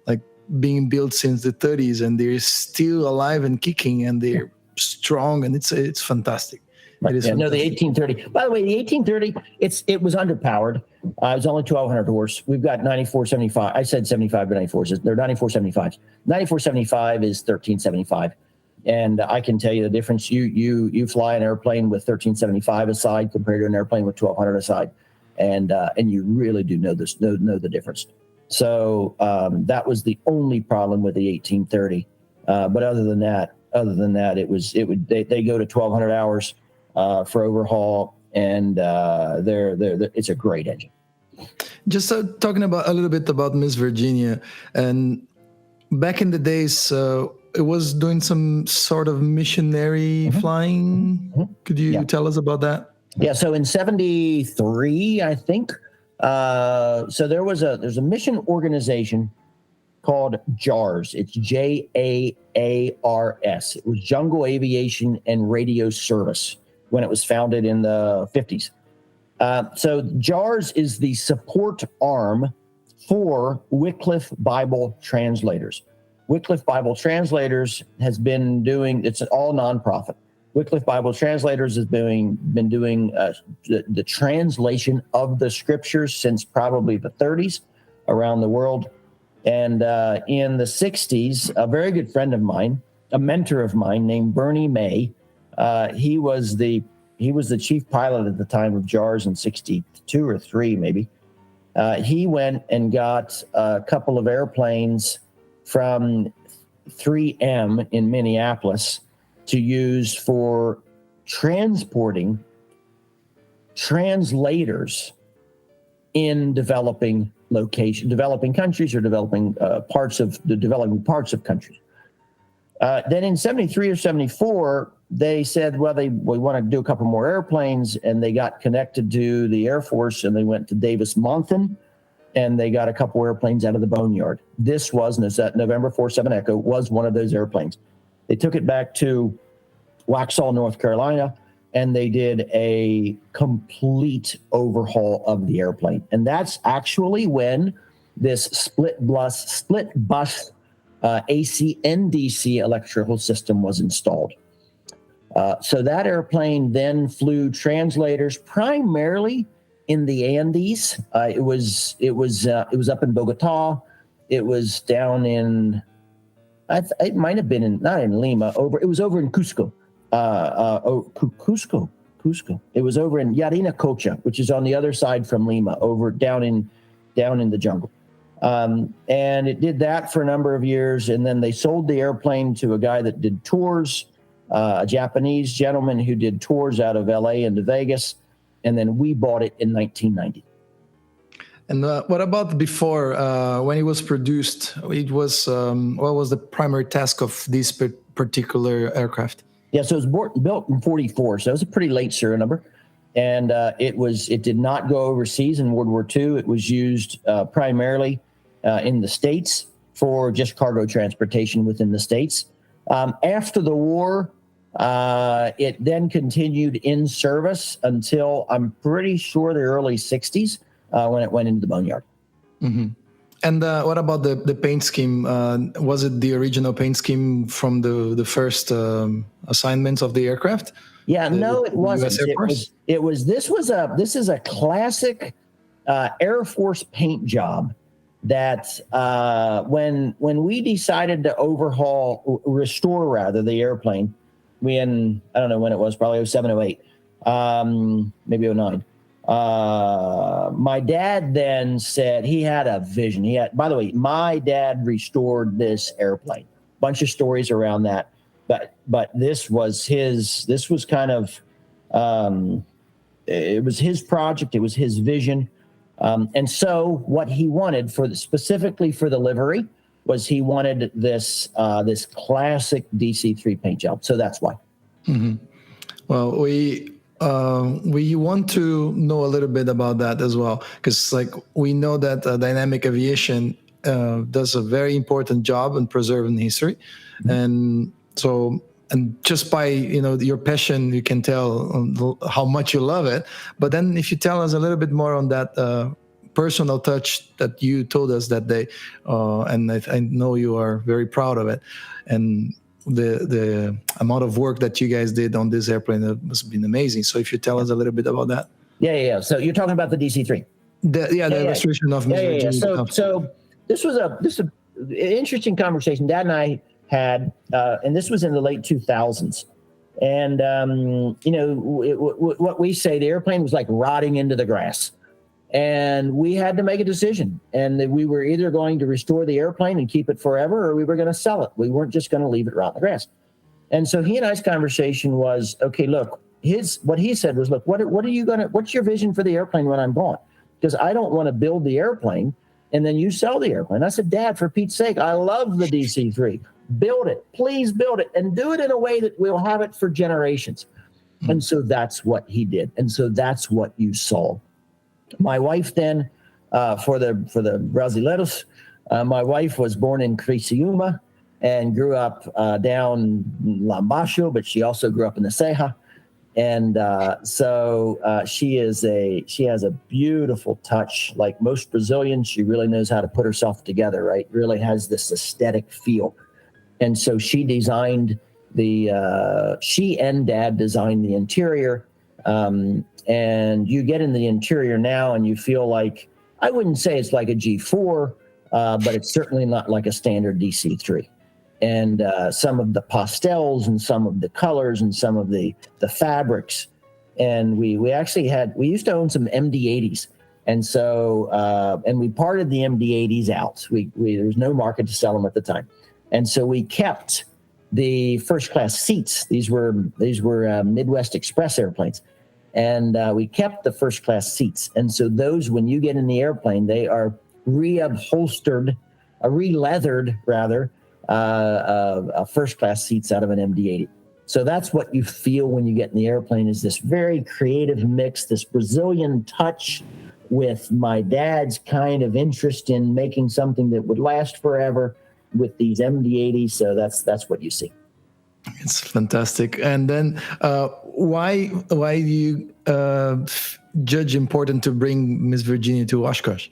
Like being built since the 30s, and they're still alive and kicking, and they're strong, and it's fantastic. Right. It is. Yeah, no, the 1830. By the way, the 1830, it was underpowered. It was only 1,200 horse. We've got 9475. I said 75 to 94. They're 9475. 9475 is 1375, and I can tell you the difference. You fly an airplane with 1375 aside compared to an airplane with 1,200 aside, and you really do know the difference. So that was the only problem with the 1830. But other than that, they go to 1,200 hours. For overhaul, and it's a great engine. Just talking about a little bit about Miss Virginia, and back in the days, it was doing some sort of missionary flying. Could you tell us about that? Yeah, so in '73, I think. So there's a mission organization called JARS. It's JAARS. It was Jungle Aviation and Radio Service when it was founded in the 50s. So JARS is the support arm for Wycliffe Bible Translators. Wycliffe Bible Translators has been doing, it's all nonprofit. Wycliffe Bible Translators has been doing the translation of the scriptures since probably the 30s around the world. And in the 60s, a very good friend of mine, a mentor of mine named Bernie May, he was the chief pilot at the time of JARS in 62 or 3 maybe. He went and got a couple of airplanes from 3M in Minneapolis to use for transporting translators in developing countries or developing parts of countries. Then in 73 or 74, they said, well, we want to do a couple more airplanes, and they got connected to the Air Force, and they went to Davis-Monthan, and they got a couple airplanes out of the boneyard. This was November 47 Echo was one of those airplanes. They took it back to Waxhaw, North Carolina, and they did a complete overhaul of the airplane. And that's actually when this split bus AC and DC electrical system was installed. So that airplane then flew translators primarily in the Andes. It was up in Bogota. It was down in, it might have been not in Lima. It was over in Cusco. Cusco. It was over in Yarinacocha, which is on the other side from Lima, down in the jungle. And it did that for a number of years, and then they sold the airplane to a guy that did tours, a Japanese gentleman who did tours out of LA into Vegas, and then we bought it in 1990. And what about before, when it was produced? It was what was the primary task of this particular aircraft? Yeah, so it was built in 44, so it was a pretty late serial number. And it did not go overseas in World War II. It was used primarily in the States for just cargo transportation within the States. After the war, it then continued in service until I'm pretty sure the early 60s when it went into the boneyard. Mm-hmm. And what about the paint scheme? Was it the original paint scheme from the first assignments of the aircraft? Yeah, no, it wasn't. This is a classic Air Force paint job that when we decided to restore the airplane, I don't know when it was, probably 07, 08, maybe 09. My dad then said he had a vision. By the way, my dad restored this airplane. Bunch of stories around that. But this was kind of, it was his project. It was his vision. And so what he wanted specifically for the livery was he wanted this classic DC-3 paint job. So that's why. Mm-hmm. Well, we want to know a little bit about that as well, because like we know that dynamic aviation does a very important job in preserving history, and so and just by your passion, you can tell how much you love it. But then if you tell us a little bit more on that personal touch that you told us that day, and I know you are very proud of it, and the amount of work that you guys did on this airplane, that must have been amazing. So if you tell us a little bit about that. Yeah. So you're talking about the DC-3. The restoration of Miss Virginia. So this was an interesting conversation Dad and I had, and this was in the late 2000s. And what we say, the airplane was like rotting into the grass. And we had to make a decision, and we were either going to restore the airplane and keep it forever, or we were going to sell it. We weren't just going to leave it rot in the grass. And so he and I's conversation was, okay, look, what he said was, look, what's your vision for the airplane when I'm gone? Because I don't want to build the airplane and then you sell the airplane. I said, Dad, for Pete's sake, I love the DC-3. Build it, please build it, and do it in a way that we'll have it for generations. And so that's what he did. And so that's what you saw. My wife then, for the Brasileiros, my wife was born in Criciúma and grew up down lá embaixo, but she also grew up in the Serra. And so she has a beautiful touch. Like most Brazilians, she really knows how to put herself together, right? Really has this aesthetic feel. And so she designed she and Dad designed the interior. And you get in the interior now and you feel like, I wouldn't say it's like a G4, but it's certainly not like a standard DC-3. And some of the pastels and some of the colors and some of the fabrics. And we used to own some MD-80s. And so, and we parted the MD-80s out. There was no market to sell them at the time. And so we kept the first class seats. These were Midwest Express airplanes. And we kept the first class seats. And so those, when you get in the airplane, they are re-leathered rather, first class seats out of an MD-80. So that's what you feel when you get in the airplane, is this very creative mix, this Brazilian touch with my dad's kind of interest in making something that would last forever with these MD-80s. So that's what you see. It's fantastic. And then why do you judge important to bring Miss Virginia to Oshkosh?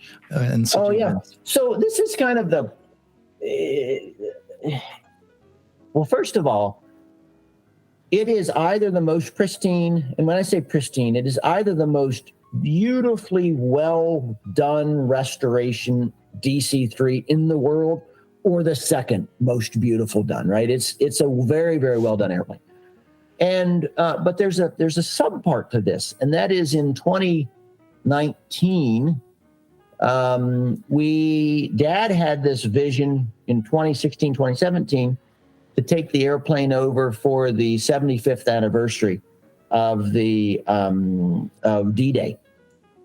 So this is kind of the well, first of all, it is either the most pristine, and when I say pristine, it is either the most beautifully well done restoration DC-3 in the world, or the second most beautiful done, right? It's a very, very well done airplane. And but there's a sub part to this, and that is in 2019, Dad had this vision in 2016, 2017 to take the airplane over for the 75th anniversary of the of D-Day,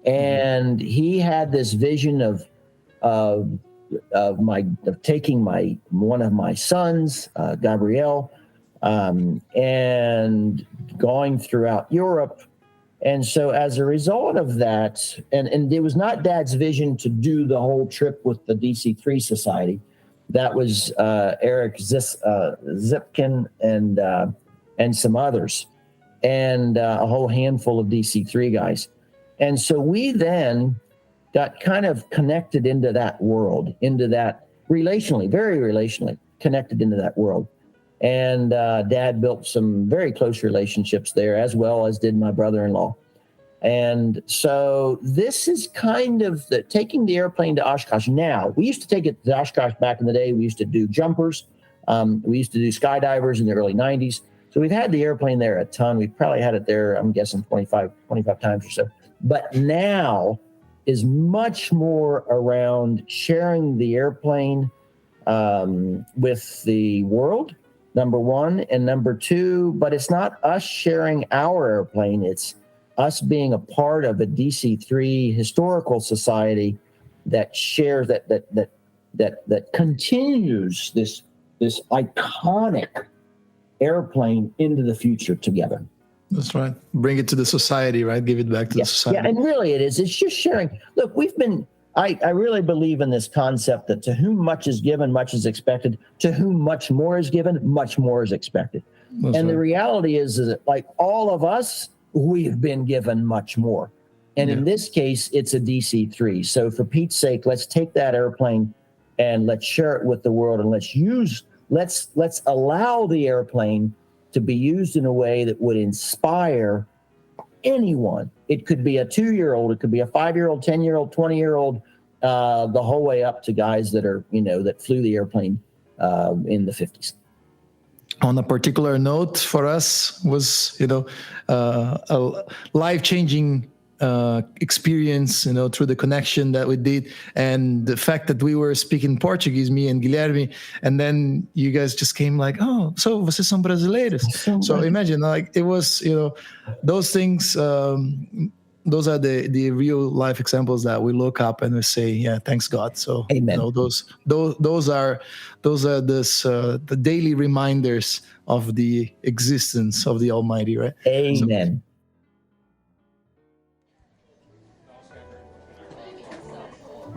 and he had this vision of taking one of my sons, Gabriel, and going throughout Europe. And so as a result of that, and it was not Dad's vision to do the whole trip with the DC-3 Society. That was Eric Zipkin and some others, and a whole handful of DC-3 guys. And so we then got kind of connected into that world, into that relationally, very relationally connected into that world. And Dad built some very close relationships there, as well as did my brother-in-law. And so this is kind of taking the airplane to Oshkosh now. We used to take it to Oshkosh back in the day. We used to do jumpers. We used to do skydivers in the early 90s. So we've had the airplane there a ton. We've probably had it there, I'm guessing, 25 times or so. But now is much more around sharing the airplane with the world, number one, and number two, but it's not us sharing our airplane, it's us being a part of a DC-3 historical society that shares that continues this iconic airplane into the future together. That's right. Bring it to the society, right? Give it back to the society. Yeah, and really it is. It's just sharing. Look, I really believe in this concept that to whom much is given, much is expected. To whom much more is given, much more is expected. That's and right. The reality is that like all of us, we've been given much more. And in this case, it's a DC-3. So for Pete's sake, let's take that airplane and let's share it with the world, and let's allow the airplane to be used in a way that would inspire anyone. It could be a 2-year-old, it could be a 5-year-old, 10-year-old, 20-year-old, the whole way up to guys that are, that flew the airplane in the 50s. On a particular note for us was, a life-changing experience, through the connection that we did, and the fact that we were speaking Portuguese, me and Guilherme, and then you guys just came like, oh, so vocês são brasileiros. So imagine, like, it was, those things, those are the real life examples that we look up and we say, yeah, thanks God. So Amen. Those are the daily reminders of the existence of the Almighty, right? Amen.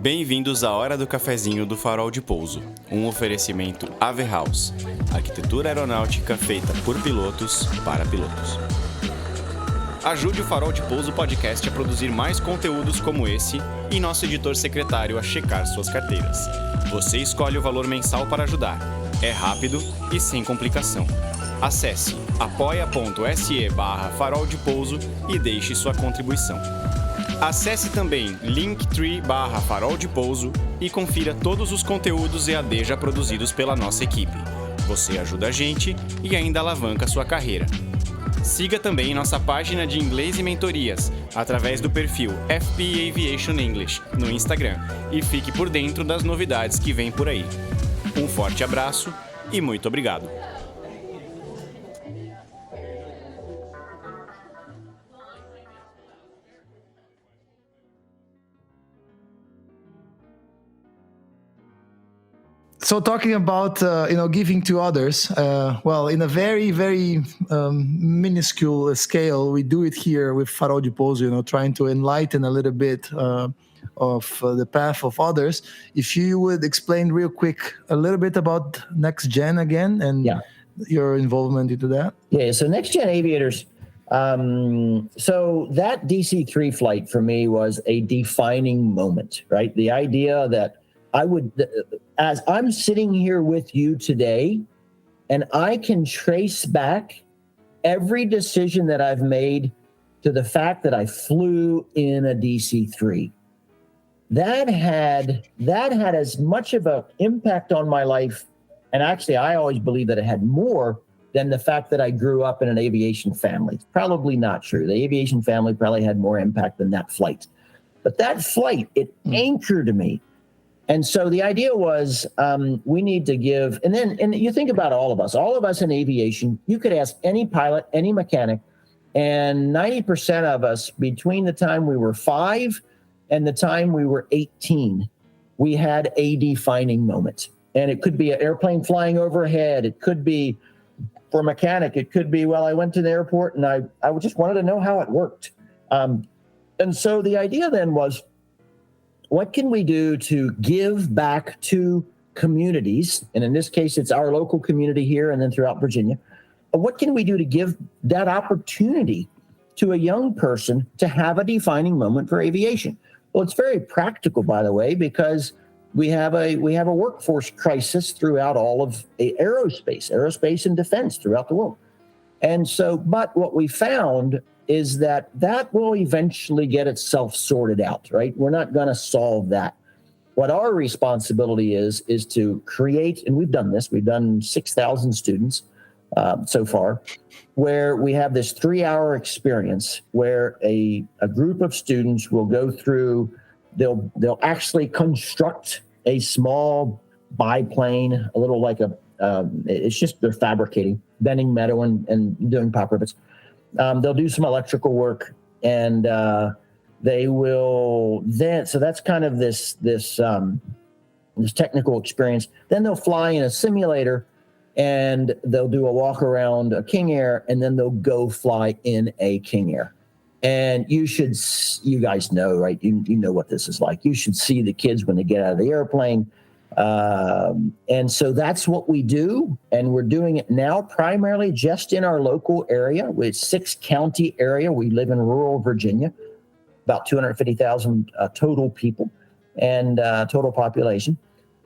Bem-vindos à Hora do Cafezinho do Farol de Pouso, um oferecimento Ave House, arquitetura aeronáutica feita por pilotos para pilotos. Ajude o Farol de Pouso Podcast a produzir mais conteúdos como esse e nosso editor secretário a checar suas carteiras. Você escolhe o valor mensal para ajudar. É rápido e sem complicação. Acesse apoia.se/Farol de Pouso e deixe sua contribuição. Acesse também linktree/Farol de Pouso e confira todos os conteúdos EAD já produzidos pela nossa equipe. Você ajuda a gente e ainda alavanca sua carreira. Siga também nossa página de inglês e mentorias através do perfil FP Aviation English no Instagram e fique por dentro das novidades que vêm por aí. Um forte abraço e muito obrigado! So talking about, giving to others, in a very, very minuscule scale, we do it here with Farol de Pouso, trying to enlighten a little bit of the path of others. If you would explain real quick a little bit about Next Gen again and your involvement into that. Yeah, so Next Gen Aviators, so that DC-3 flight for me was a defining moment, right? The idea that as I'm sitting here with you today, and I can trace back every decision that I've made to the fact that I flew in a DC-3. That had as much of an impact on my life, and actually I always believe that it had more than the fact that I grew up in an aviation family. It's probably not true. The aviation family probably had more impact than that flight. But that flight, it anchored me. And so the idea was we need to give, and you think about all of us in aviation, you could ask any pilot, any mechanic, and 90% of us between the time we were 5 and the time we were 18, we had a defining moment. And it could be an airplane flying overhead. It could be, for a mechanic, it could be, I went to the airport and I just wanted to know how it worked. And so the idea then was, what can we do to give back to communities? And in this case, it's our local community here and then throughout Virginia. What can we do to give that opportunity to a young person to have a defining moment for aviation? Well, it's very practical, by the way, because we have a workforce crisis throughout all of aerospace and defense throughout the world. And so, but what we found is that will eventually get itself sorted out, right? We're not going to solve that. What our responsibility is to create, and we've done this, we've done 6,000 students so far, where we have this 3-hour experience where a group of students will go through, they'll actually construct a small biplane, a little like it's just they're fabricating, bending metal and doing pop rivets. They'll do some electrical work, and they will then. So that's kind of this technical experience. Then they'll fly in a simulator, and they'll do a walk around a King Air, and then they'll go fly in a King Air. And you guys know, right? You know what this is like. You should see the kids when they get out of the airplane. And so that's what we do. And we're doing it now primarily just in our local area, with 6-county area. We live in rural Virginia, about 250,000 total people and total population.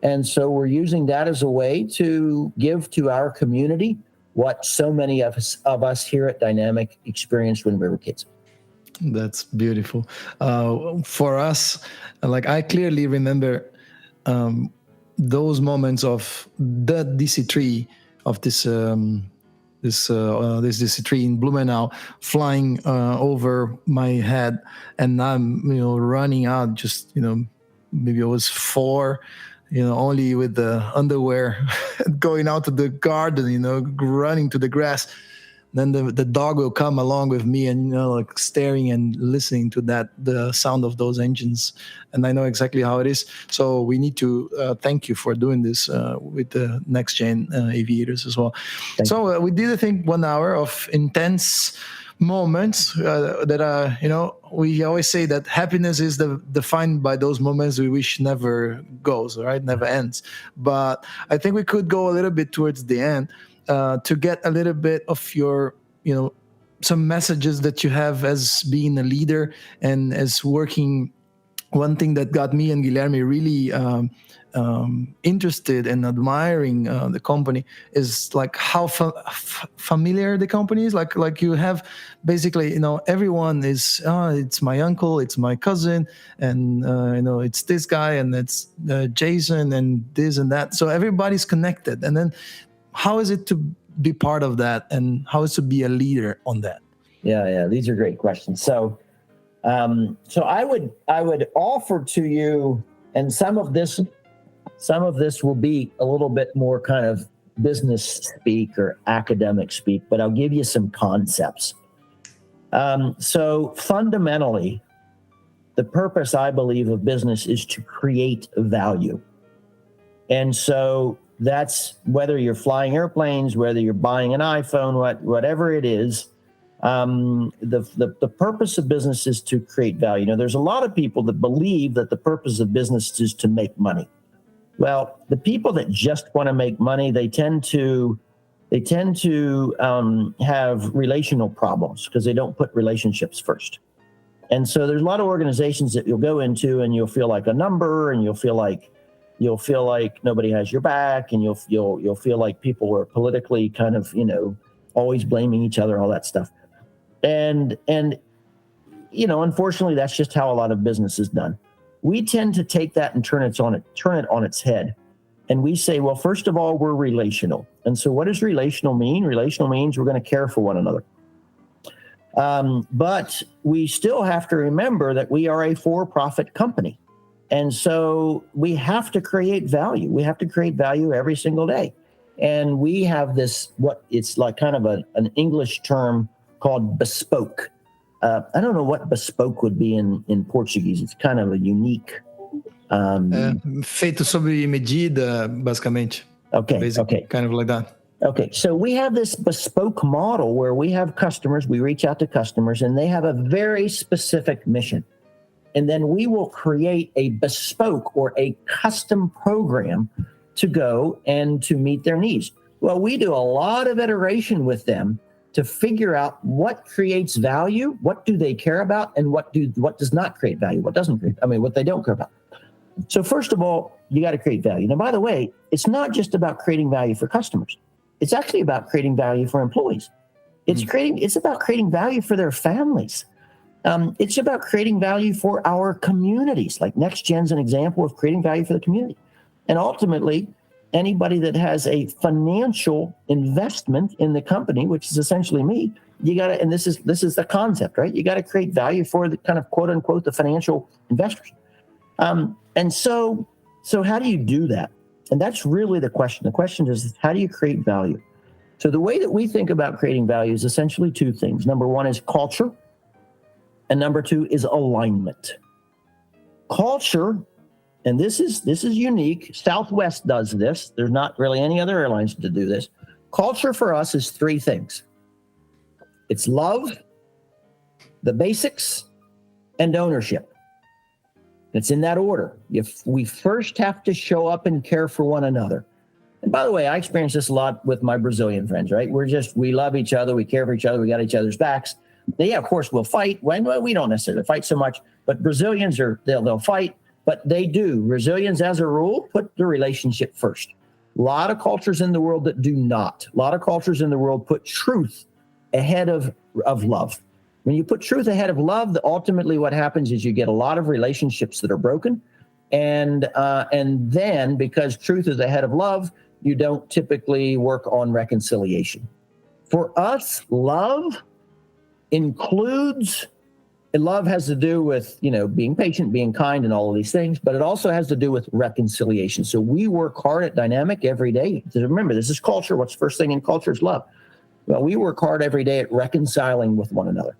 And so we're using that as a way to give to our community what so many of us here at Dynamic experienced when we were kids. That's beautiful. For us, like, I clearly remember those moments of the DC-3, of this DC-3 in Blumenau flying over my head, and I'm running out, just maybe I was 4, only with the underwear, going out to the garden, running to the grass. Then the dog will come along with me, and like staring and listening to the sound of those engines, and I know exactly how it is. So we need to thank you for doing this with the next gen aviators as well. So we did, I think, 1 hour of intense moments that we always say that happiness is defined by those moments we wish never goes, right? Never ends. But I think we could go a little bit towards the end. To get a little bit of your, some messages that you have as being a leader and as working. One thing that got me and Guilherme really interested and admiring the company is like how familiar the company is. Like you have basically, everyone is, it's my uncle, it's my cousin, and it's this guy, and it's Jason, and this and that. So everybody's connected, and then. How is it to be part of that, and how is it to be a leader on that? Yeah, these are great questions. So I would offer to you, and some of this will be a little bit more kind of business speak or academic speak, but I'll give you some concepts. So fundamentally, the purpose, I believe, of business is to create value. And so that's whether you're flying airplanes, whether you're buying an iPhone, whatever it is, the purpose of business is to create value. There's a lot of people that believe that the purpose of business is to make money. Well, the people that just want to make money, they tend to have relational problems because they don't put relationships first. And so there's a lot of organizations that you'll go into and you'll feel like a number, and you'll feel like nobody has your back, and you'll feel like people are politically kind of, always blaming each other, all that stuff. And unfortunately, that's just how a lot of business is done. We tend to take that and turn it on its head. And we say, well, first of all, we're relational. And so what does relational mean? Relational means we're going to care for one another. But we still have to remember that we are a for-profit company. And so we have to create value. We have to create value every single day. And we have this, it's like kind of an English term called bespoke. I don't know what bespoke would be in Portuguese. It's kind of a unique. Feito sob medida, basicamente. Okay. Kind of like that. Okay, so we have this bespoke model where we have customers, we reach out to customers, and they have a very specific mission. And then we will create a bespoke or a custom program to go and to meet their needs. Well, we do a lot of iteration with them to figure out what creates value, what do they care about, and what does not create value, what they don't care about. So first of all, you got to create value. Now, by the way, it's not just about creating value for customers. It's actually about creating value for employees. It's about creating value for their families. It's about creating value for our communities. Like NextGen's an example of creating value for the community. And ultimately, anybody that has a financial investment in the company, which is essentially me, you got to, and this is the concept, right? You got to create value for the kind of quote unquote the financial investors. And so how do you do that? And that's really the question. The question is, how do you create value? So the way that we think about creating value is essentially two things. Number one is culture, and number two is alignment. Culture, and this is unique. Southwest does this. There's not really any other airlines to do this. culture for us is three things. It's love, the basics, and ownership. It's in that order. If we first have to show up and care for one another. And by the way, I experience this a lot with my Brazilian friends, right? We love each other, we care for each other, we got each other's backs. Yeah, of course, we'll fight. Well, we don't necessarily fight so much, but Brazilians they'll fight, but they do. Brazilians, as a rule, put the relationship first. A lot of cultures in the world that do not. A lot of cultures in the world put truth ahead of love. When you put truth ahead of love, ultimately what happens is you get a lot of relationships that are broken. And then because truth is ahead of love, you don't typically work on reconciliation. For us, love has to do with, being patient, being kind, and all of these things, but it also has to do with reconciliation. So we work hard at Dynamic every day. Remember, this is culture. What's the first thing in culture is love. Well, we work hard every day at reconciling with one another.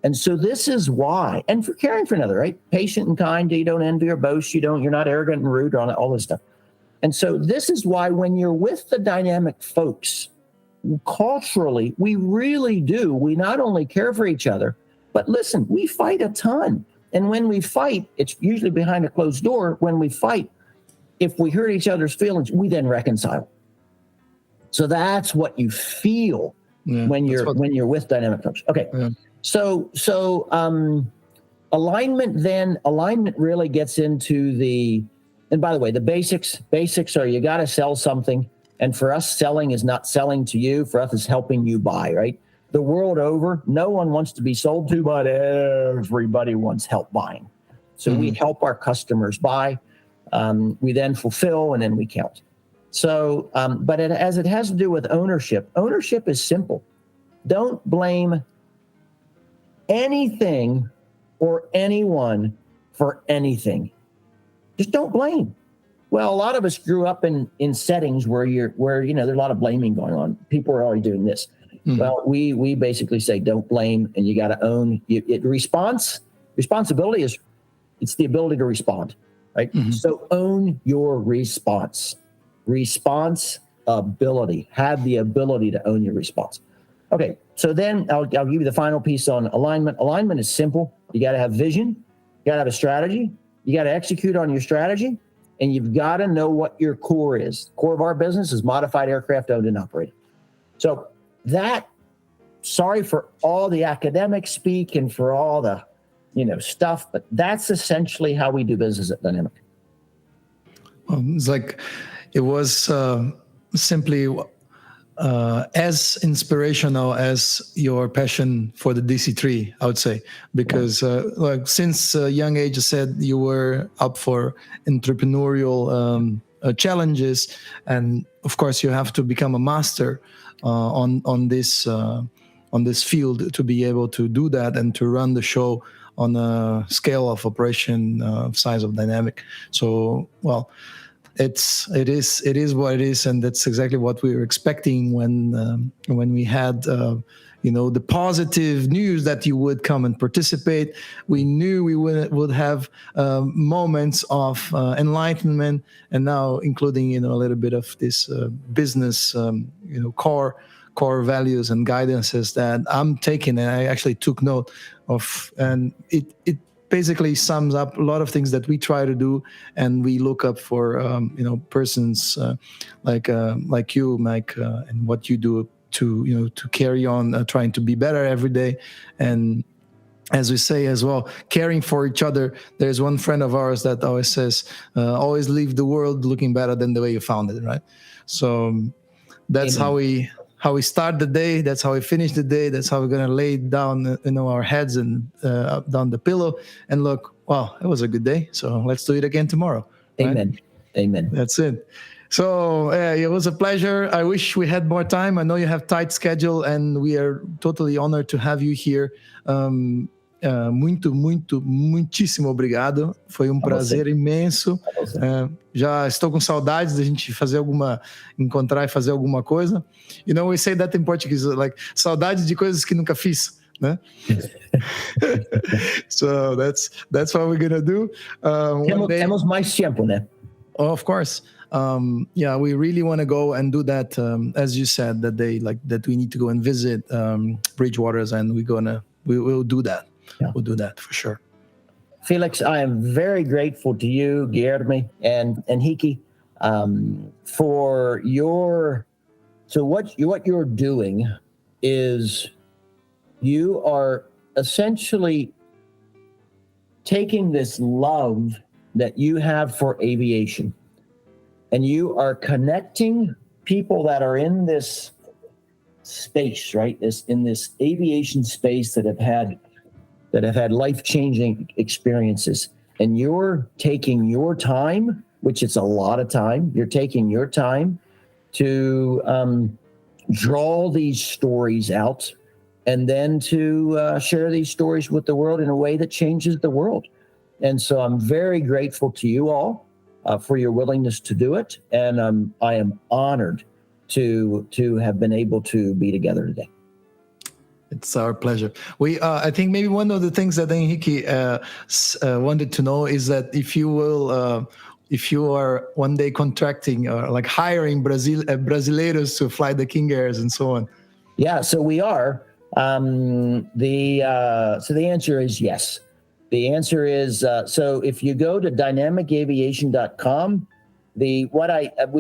And so this is why, and for caring for another, right? Patient and kind, you don't envy or boast, you're not arrogant and rude, all this stuff. And so this is why when you're with the Dynamic folks, culturally, we really do. We not only care for each other, but listen, we fight a ton. And when we fight, it's usually behind a closed door. When we fight, if we hurt each other's feelings, we then reconcile. So that's what you feel when you're with Dynamic folks. Okay. Yeah. So alignment really gets into and by the way, the basics are you got to sell something. And for us, selling is not selling to you. For us, it's helping you buy, right? The world over, no one wants to be sold to, but everybody wants help buying. So we help our customers buy. We then fulfill, and then we count. So, but as it has to do with ownership is simple. Don't blame anything or anyone for anything. Just don't blame. Well, a lot of us grew up in settings where there's a lot of blaming going on. People are already doing this. Mm-hmm. Well, we basically say don't blame, and you got to own it. Responsibility it's the ability to respond, right? Mm-hmm. So own your responsibility. Have the ability to own your response. Okay, so then I'll give you the final piece on alignment. Alignment is simple. You got to have vision. You got to have a strategy. You got to execute on your strategy. And you've got to know what your core is. The core of our business is modified aircraft owned and operated. So sorry for all the academic speak and for all the, stuff, but that's essentially how we do business at Dynamic. It's like it was simply as inspirational as your passion for the DC-3, I would say, because since a young age, you said you were up for entrepreneurial challenges, and of course you have to become a master on this field to be able to do that and to run the show on a scale of operation size of Dynamic. So, well, it is what it is, and that's exactly what we were expecting when we had the positive news that you would come and participate. We knew we would have moments of enlightenment, and now including a little bit of this business core values and guidances that I'm taking, and I actually took note of, and it basically sums up a lot of things that we try to do, and we look up for persons like you, Mike, and what you do to carry on trying to be better every day. And as we say as well, caring for each other. There's one friend of ours that always says, always leave the world looking better than the way you found it, right? So that's Amen. How we start the day. That's how we finish the day. That's how we're going to lay down, our heads and down the pillow and look, wow, it was a good day. So let's do it again tomorrow. Right? Amen. Amen. That's it. So it was a pleasure. I wish we had more time. I know you have tight schedule, and we are totally honored to have you here. Muitíssimo obrigado. Foi prazer imenso. Já estou com saudades da gente encontrar e fazer alguma coisa. We say that in Portuguese, like saudades de coisas que nunca fiz, né? So that's what we're gonna do. Temos mais tempo, né? of course. We really want to go and do that. As you said, that we need to go and visit Bridgewaters, and we'll do that. Yeah. We'll do that for sure. Felix, I am very grateful to you, Guilherme and Hiki, for what you're doing is you are essentially taking this love that you have for aviation, and you are connecting people that are in this space, right? In this aviation space that have had life-changing experiences. And you're taking your time, which is a lot of time, you're taking your time to draw these stories out, and then to share these stories with the world in a way that changes the world. And so I'm very grateful to you all for your willingness to do it. And I am honored to have been able to be together today. It's our pleasure. I think maybe one of the things that Henrique wanted to know is that if you are one day contracting or like hiring Brasileiros to fly the King Airs and so on. Yeah, so we are. So the answer is yes. The answer is, so if you go to dynamicaviation.com, we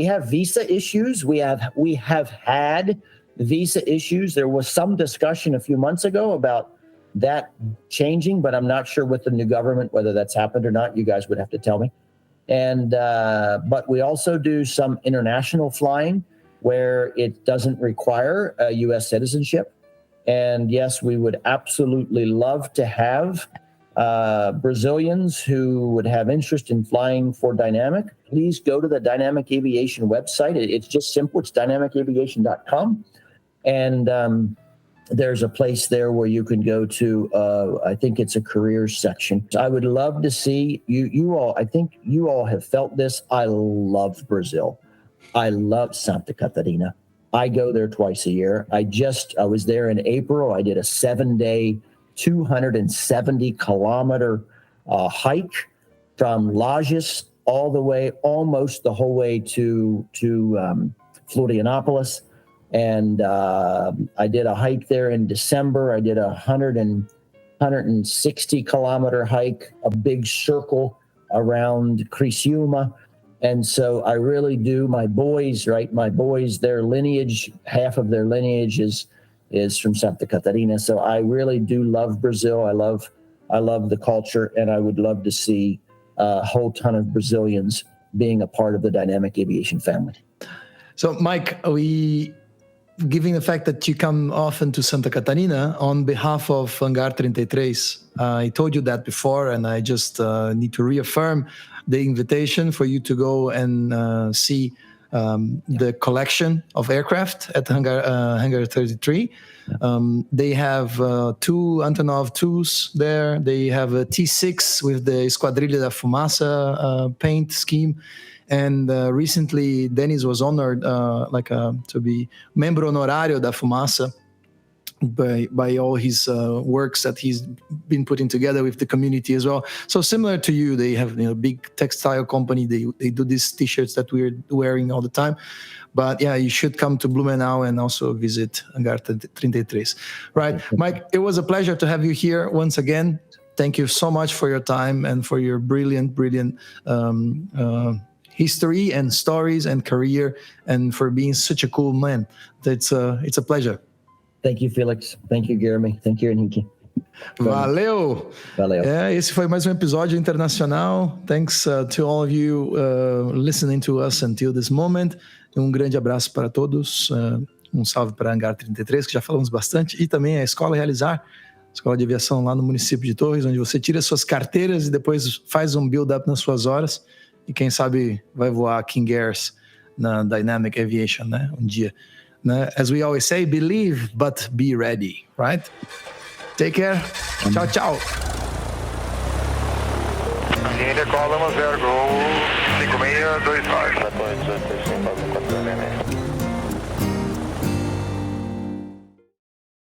have visa issues. We have had visa issues. There was some discussion a few months ago about that changing, but I'm not sure with the new government whether that's happened or not. You guys would have to tell me. And but we also do some international flying where it doesn't require a U.S. citizenship. And yes, we would absolutely love to have Brazilians who would have interest in flying for Dynamic. Please go to the Dynamic Aviation website. It's just simple. It's dynamicaviation.com. And there's a place there where you can go to, I think it's a careers section. I would love to see you all. I think you all have felt this. I love Brazil. I love Santa Catarina. I go there twice a year. I was there in April. I did a 7-day, 270-kilometer hike from Lages almost the whole way to Florianopolis. And I did a hike there in December. I did a 160-kilometer hike, a big circle around Criciúma. And so I really do. My boys, their lineage, half of their lineage is from Santa Catarina. So I really do love Brazil. I love the culture, and I would love to see a whole ton of Brazilians being a part of the Dynamic Aviation family. So, Mike, given the fact that you come often to Santa Catarina, on behalf of Hangar 33, I told you that before, and I just need to reaffirm the invitation for you to go and see the collection of aircraft at Hangar 33. They have 2 Antonov 2s there. They have a T6 with the Esquadrilha da Fumaça paint scheme. And recently, Dennis was honored to be membro honorário da Fumaça by all his works that he's been putting together with the community as well. So similar to you, they have a big textile company. They do these T-shirts that we're wearing all the time. But yeah, you should come to Blumenau and also visit Hangar 33. Right, Mike, it was a pleasure to have you here once again. Thank you so much for your time and for your brilliant history and stories and career, and for being such a cool man. It's a pleasure. Thank you, Felix. Thank you, Guilherme. Thank you, Henrique. Valeu! Esse foi mais um episódio internacional. Thanks to all of you listening to us until this moment. Grande abraço para todos. Salve para Hangar 33, que já falamos bastante. E também a Escola Realizar, Escola de Aviação lá no município de Torres, onde você tira suas carteiras e depois faz um build-up nas suas horas. E quem sabe vai voar King Airs na Dynamic Aviation, né? Dia. Né? As we always say, believe, but be ready, right? Take care. Tchau, tchau. Linha Column 0 Gol 5625.